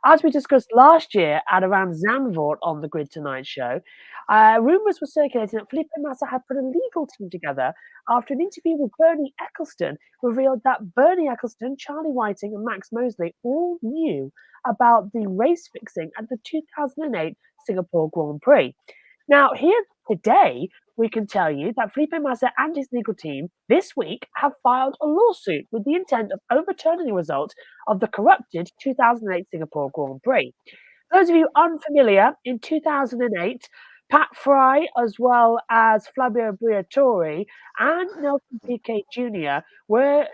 As we discussed last year at around Zandvoort on the Grid Tonight show, rumours were circulating that Felipe Massa had put a legal team together after an interview with Bernie Ecclestone revealed that Bernie Ecclestone, Charlie Whiting, and Max Mosley all knew about the race fixing at the 2008 Singapore Grand Prix. Now, here today, we can tell you that Felipe Massa and his legal team this week have filed a lawsuit with the intent of overturning the results of the corrupted 2008 Singapore Grand Prix. For those of you unfamiliar, in 2008, Pat Fry, as well as Flavio Briatore and Nelson Piquet Jr., were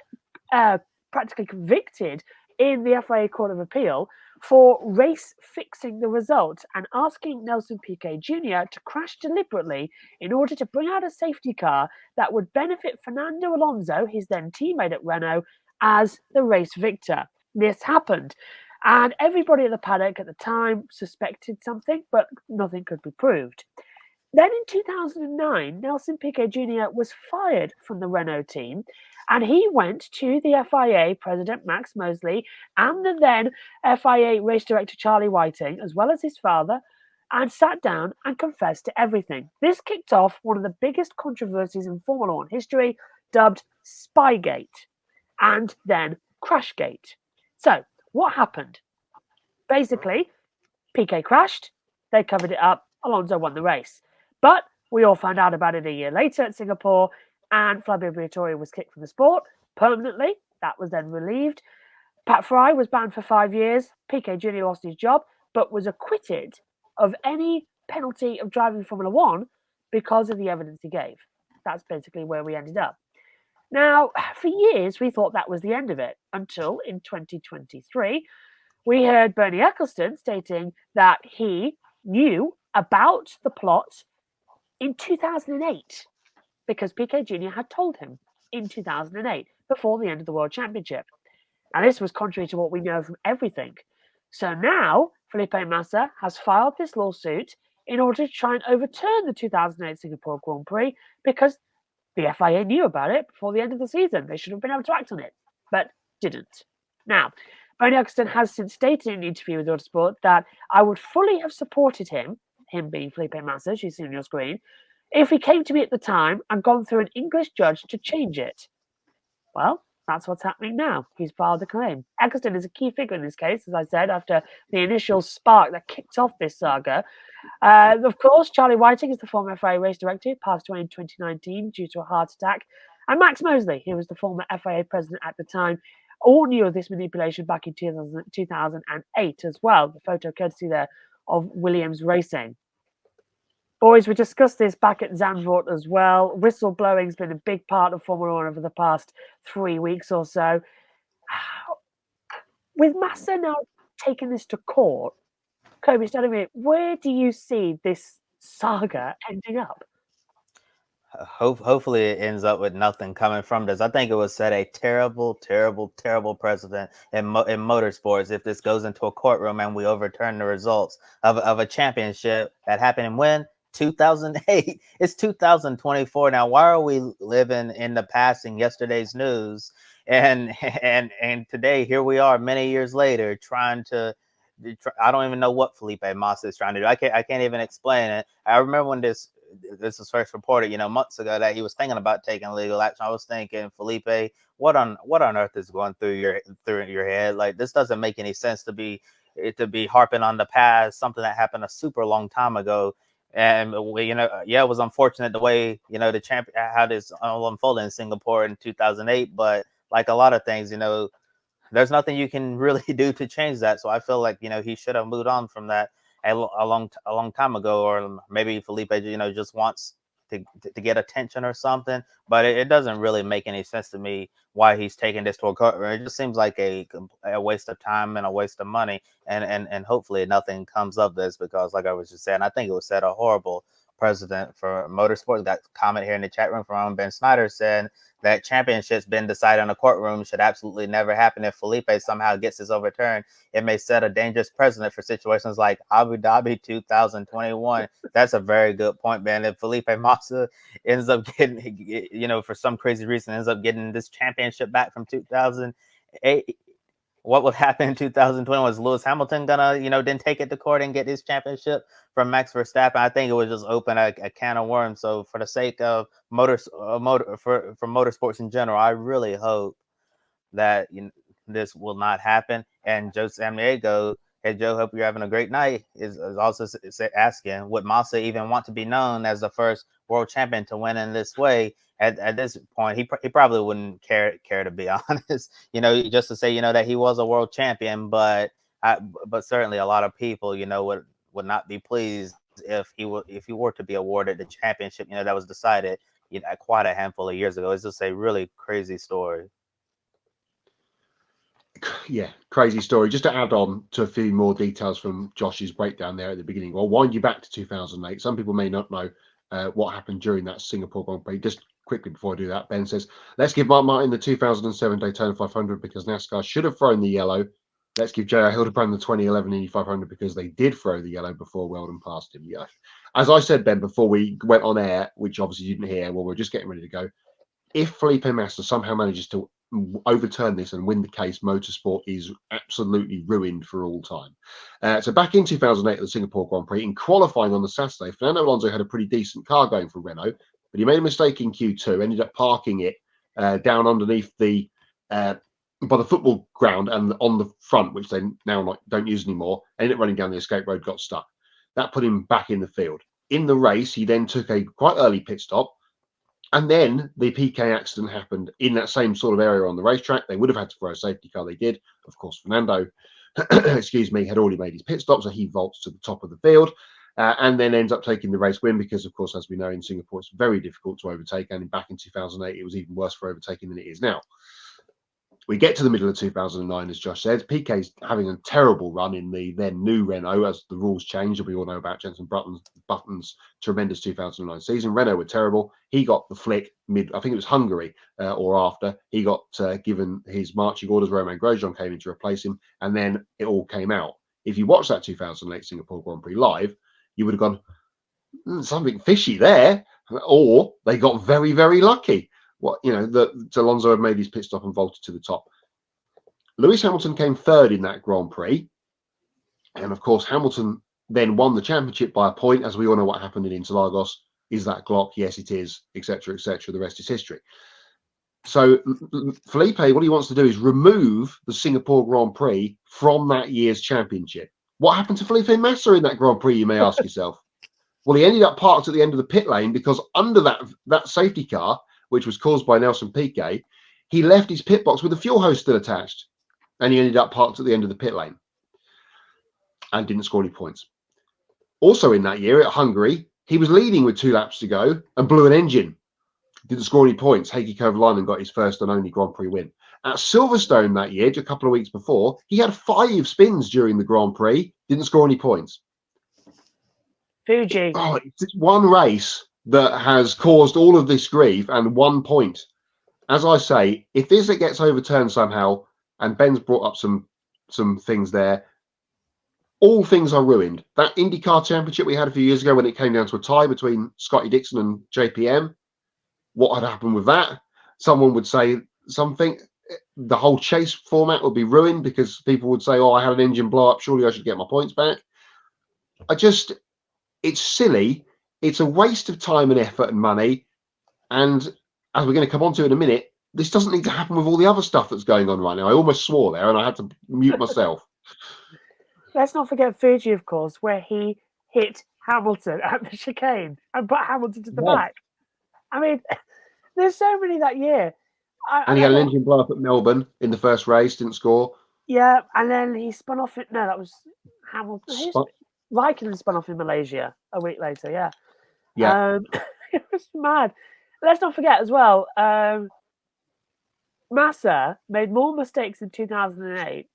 uh, practically convicted in the FIA Court of Appeal for race fixing the results and asking Nelson Piquet Jr. to crash deliberately in order to bring out a safety car that would benefit Fernando Alonso, his then teammate at Renault, as the race victor. This happened. And everybody at the paddock at the time suspected something, but nothing could be proved. Then in 2009, Nelson Piquet Jr. was fired from the Renault team, and he went to the FIA president Max Mosley and the then FIA race director Charlie Whiting, as well as his father, and sat down and confessed to everything. This kicked off one of the biggest controversies in Formula One history, dubbed Spygate, and then Crashgate. So, what happened? Basically, Piquet crashed, they covered it up, Alonso won the race. But we all found out about it a year later at Singapore, and Flavio Briatore was kicked from the sport permanently. That was then relieved. Pat Fry was banned for 5 years. Piquet Jr. lost his job, but was acquitted of any penalty of driving Formula One because of the evidence he gave. That's basically where we ended up. Now, for years, we thought that was the end of it until in 2023, we heard Bernie Ecclestone stating that he knew about the plot in 2008 because Piquet Jr. had told him in 2008 before the end of the World Championship. Now, this was contrary to what we know from everything. So now Felipe Massa has filed this lawsuit in order to try and overturn the 2008 Singapore Grand Prix because the FIA knew about it before the end of the season. They should have been able to act on it, but didn't. Now, Bernie Ecclestone has since stated in an interview with Motorsport that I would fully have supported him being Felipe Massa, as you see on your screen, if he came to me at the time and gone through an English judge to change it. Well, that's what's happening now. He's filed a claim. Ecclestone is a key figure in this case, as I said, after the initial spark that kicked off this saga. Of course, Charlie Whiting is the former FIA race director, who passed away in 2019 due to a heart attack. And Max Mosley, who was the former FIA president at the time, all knew of this manipulation back in 2008 as well. The photo courtesy there of Williams Racing. Boys, we discussed this back at Zandvoort as well. Whistleblowing's been a big part of Formula One over the past 3 weeks or so. With Massa now taking this to court, Kobe, starting with, where do you see this saga ending up? Hopefully it ends up with nothing coming from this. I think it would set a terrible, terrible, terrible precedent in motorsports if this goes into a courtroom and we overturn the results of a championship that happened in when 2008. It's 2024 now. Why are we living in the past and yesterday's news? And today here we are, many years later, trying to. I don't even know what Felipe Massa is trying to do. I can't even explain it. I remember when this was first reported, months ago, that he was thinking about taking legal action. I was thinking, Felipe, what on earth is going through your head? Like, this doesn't make any sense to be harping on the past, something that happened a super long time ago. And yeah, it was unfortunate the way the champ how this all unfolded in Singapore in 2008. But like a lot of things, there's nothing you can really do to change that. So I feel like he should have moved on from that a long time ago, or maybe Felipe just wants to get attention or something. But it doesn't really make any sense to me why he's taking this to a court. It just seems like a waste of time and a waste of money, and hopefully nothing comes of this, because like I was just saying, I think it would set a horrible precedent for motorsports. Got a comment here in the chat room from Ben Snyder saying that championships been decided in a courtroom should absolutely never happen. If Felipe somehow gets this overturned, it may set a dangerous precedent for situations like Abu Dhabi 2021. That's a very good point, man. If Felipe Massa ends up getting, for some crazy reason, ends up getting this championship back from 2008, what would happen in 2020 was Lewis Hamilton gonna, then take it to court and get his championship from Max Verstappen. I think it would just open a can of worms. So for the sake of for motorsports in general, I really hope that this will not happen. And Joe Samaniego, hey Joe, hope you're having a great night, is also asking, would Massa even want to be known as the first world champion to win in this way? At this point, he probably wouldn't care to be honest. Just to say that he was a world champion, but certainly a lot of people would not be pleased if he were to be awarded the championship that was decided quite a handful of years ago. It's just a really crazy story. Yeah, crazy story. Just to add on to a few more details from Josh's breakdown there at the beginning, I'll wind you back to 2008. Some people may not know what happened during that Singapore Grand Prix. Just quickly before I do that, Ben says, let's give Mark Martin the 2007 Daytona 500 because NASCAR should have thrown the yellow. Let's give J.R. Hildebrand the 2011 Indy 500 because they did throw the yellow before Weldon passed him. Yeah. As I said, Ben, before we went on air, which obviously you didn't hear, well, we're just getting ready to go. If Felipe Massa somehow manages to overturn this and win the case, motorsport is absolutely ruined for all time. So back in 2008 at the Singapore Grand Prix, in qualifying on the Saturday, Fernando Alonso had a pretty decent car going for Renault, but he made a mistake in Q2, ended up parking it down underneath the by the football ground and on the front, which they now don't use anymore. Ended up running down the escape road, got stuck. That put him back in the field. In the race, he then took a quite early pit stop. And then the PK accident happened in that same sort of area on the racetrack. They would have had to throw a safety car. They did. Of course, Fernando, excuse me, had already made his pit stop, so he vaults to the top of the field and then ends up taking the race win because, of course, as we know in Singapore, it's very difficult to overtake. And back in 2008, it was even worse for overtaking than it is now. We get to the middle of 2009, as Josh said. PK's having a terrible run in the then new Renault as the rules changed. We all know about Jenson Button's tremendous 2009 season. Renault were terrible. He got the flick I think it was Hungary or after. He got given his marching orders. Romain Grosjean came in to replace him, and then it all came out. If you watched that 2008 Singapore Grand Prix live, you would have gone, something fishy there, or they got very, very lucky. That Alonso had made his pit stop and vaulted to the top. Lewis Hamilton came third in that Grand Prix. And of course, Hamilton then won the championship by a point. As we all know what happened in Interlagos. Is that Glock? Yes, it is, etc., etc. The rest is history. So Felipe, what he wants to do is remove the Singapore Grand Prix from that year's championship. What happened to Felipe Massa in that Grand Prix, you may ask yourself? Well, he ended up parked at the end of the pit lane because under that safety car, which was caused by Nelson Piquet, he left his pit box with a fuel hose still attached. And he ended up parked at the end of the pit lane and didn't score any points. Also in that year at Hungary, he was leading with 2 laps to go and blew an engine. Didn't score any points. Heikki Kovalainen got his first and only Grand Prix win. At Silverstone that year, just a couple of weeks before, he had 5 spins during the Grand Prix. Didn't score any points. Fuji. Oh, it's one race that has caused all of this grief and 1 point. As I say, if this gets overturned somehow, and Ben's brought up some things there, all things are ruined. That IndyCar championship we had a few years ago when it came down to a tie between Scotty Dixon and JPM, what had happened with that? Someone would say something. The whole chase format would be ruined because people would say, oh, I had an engine blow up, surely I should get my points back. It's silly. It's a waste of time and effort and money. And as we're going to come on to in a minute, this doesn't need to happen with all the other stuff that's going on right now. I almost swore there and I had to mute myself. Let's not forget Fuji, of course, where he hit Hamilton at the chicane and put Hamilton to the back. I mean, there's so many that year. And he had an engine blow up at Melbourne in the first race, didn't score. Yeah, and then he spun off it. No, that was Hamilton. Raikkonen spun off in Malaysia a week later, yeah. Yeah. It was mad. Let's not forget as well, Massa made more mistakes in 2008,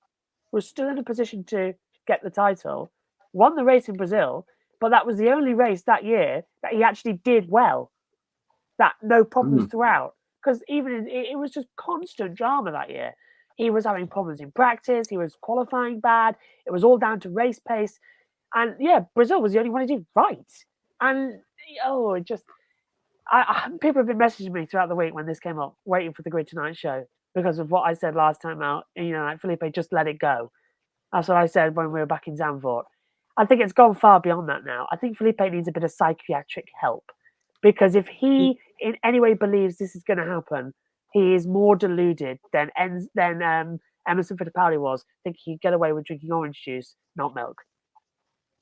was still in a position to get the title, won the race in Brazil, but that was the only race that year that he actually did well. That no problems throughout. Because even it was just constant drama that year. He was having problems in practice. He was qualifying bad. It was all down to race pace. And yeah, Brazil was the only one he did right. And people have been messaging me throughout the week when this came up, waiting for the Grid Tonight show. because of what I said last time out. Like Felipe, just let it go. That's what I said when we were back in Zandvoort. I think it's gone far beyond that now. I think Felipe needs a bit of psychiatric help, because if he in any way believes this is going to happen, he is more deluded than Emerson Fittipaldi was. I think he'd get away with drinking orange juice, not milk.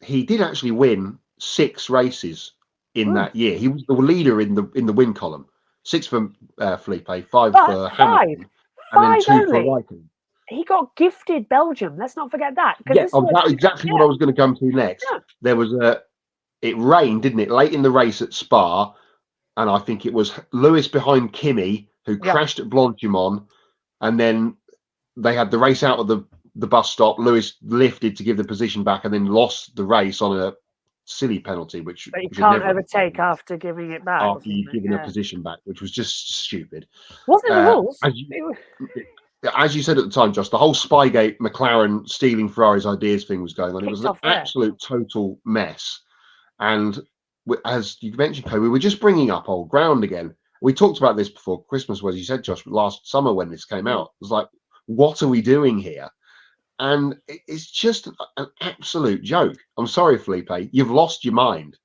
He did actually win 6 races in that year. He was the leader in the win column. 6 for Felipe, 5 for Hamilton, and then 2 for Raikkonen. He got gifted Belgium. Let's not forget that. Yeah, that's exactly what I was going to come to next. Yeah. There was it rained, didn't it, late in the race at Spa, and I think it was Lewis behind Kimi who crashed at Blanchimont, and then they had the race out of the bus stop. Lewis lifted to give the position back, and then lost the race on a silly penalty, which but you can't overtake after giving it back. After you've given a position back, which was just stupid. Wasn't the rules? As you said at the time, Josh, the whole Spygate McLaren stealing Ferrari's ideas thing was going on. It was an absolute total mess. And as you mentioned, Kobe, we were just bringing up old ground again. We talked about this before Christmas, as you said, Josh, last summer when this came out. It was like, what are we doing here? And it's just an absolute joke. I'm sorry, Felipe, you've lost your mind.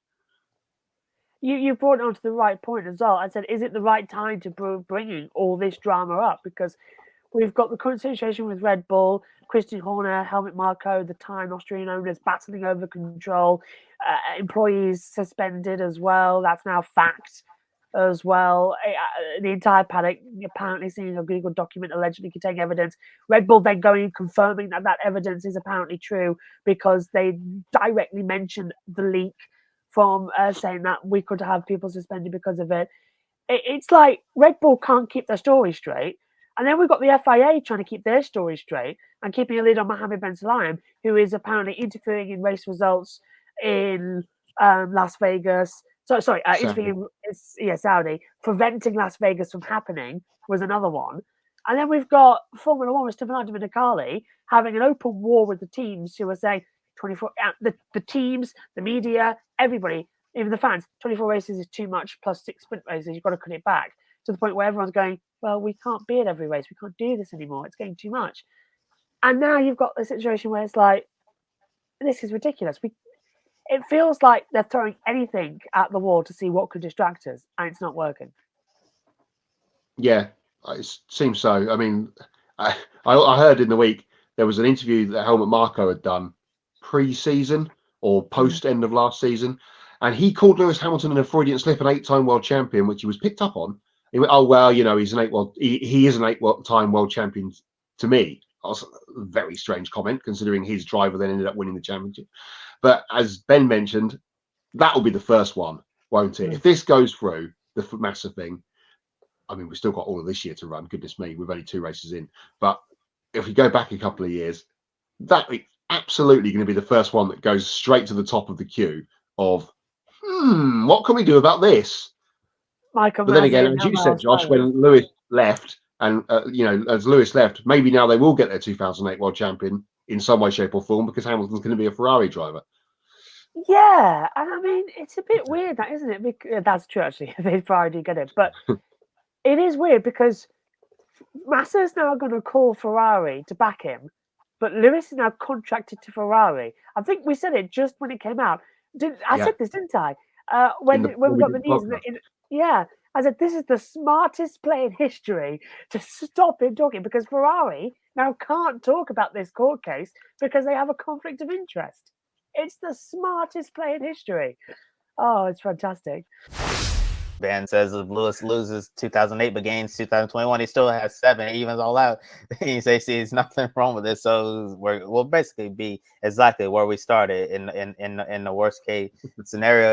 You brought it on to the right point as well. I said, is it the right time to bringing all this drama up? Because we've got the current situation with Red Bull, Christian Horner, Helmut Marko, the time Austrian owners battling over control, employees suspended as well. That's now fact as well. The entire paddock apparently seeing a Google document allegedly containing evidence. Red Bull then going and confirming that evidence is apparently true because they directly mentioned the leak from saying that we could have people suspended because of it. It's like Red Bull can't keep their story straight. And then we've got the FIA trying to keep their story straight and keeping a lid on Mohammed Ben Sulayem, who is apparently interfering in race results in Las Vegas. Interfering in Saudi, preventing Las Vegas from happening was another one. And then we've got Formula One with Stefano Domenicali having an open war with the teams who are saying 24. The teams, the media, everybody, even the fans. 24 races is too much. Plus 6 sprint races, you've got to cut it back to the point where everyone's going, well, we can't be at every race. We can't do this anymore. It's getting too much. And now you've got the situation where it's like, this is ridiculous. It feels like they're throwing anything at the wall to see what could distract us, and it's not working. Yeah, it seems so. I mean, I heard in the week there was an interview that Helmut Marko had done pre-season or post-end of last season, and he called Lewis Hamilton a Freudian slip, an 8-time world champion, which he was picked up on. He went, oh, well, he's he is an 8-time world champion to me. That's a very strange comment, considering his driver then ended up winning the championship. But as Ben mentioned, that will be the first one, won't it? If this goes through, the Massa thing, I mean, we've still got all of this year to run. Goodness me, we've only 2 races in. But if we go back a couple of years, that is absolutely going to be the first one that goes straight to the top of the queue of, what can we do about this? Michael, but then again, as you said, Josh, when Lewis left, and as Lewis left, maybe now they will get their 2008 world champion in some way, shape, or form, because Hamilton's going to be a Ferrari driver. Yeah, and I mean, it's a bit weird, that isn't it? Because, that's true, actually. They Ferrari do get it, but it is weird because Massa's now going to call Ferrari to back him, but Lewis is now contracted to Ferrari. I think we said it just when it came out. I said this, didn't I? When we got the news. I said, this is the smartest play in history to stop him talking, because Ferrari now can't talk about this court case because they have a conflict of interest. It's the smartest play in history. Oh, it's fantastic. Ben says if Lewis loses 2008 but gains 2021, he still has 7, evens all out. He says there's nothing wrong with this. So we'll basically be exactly where we started in the worst case scenario.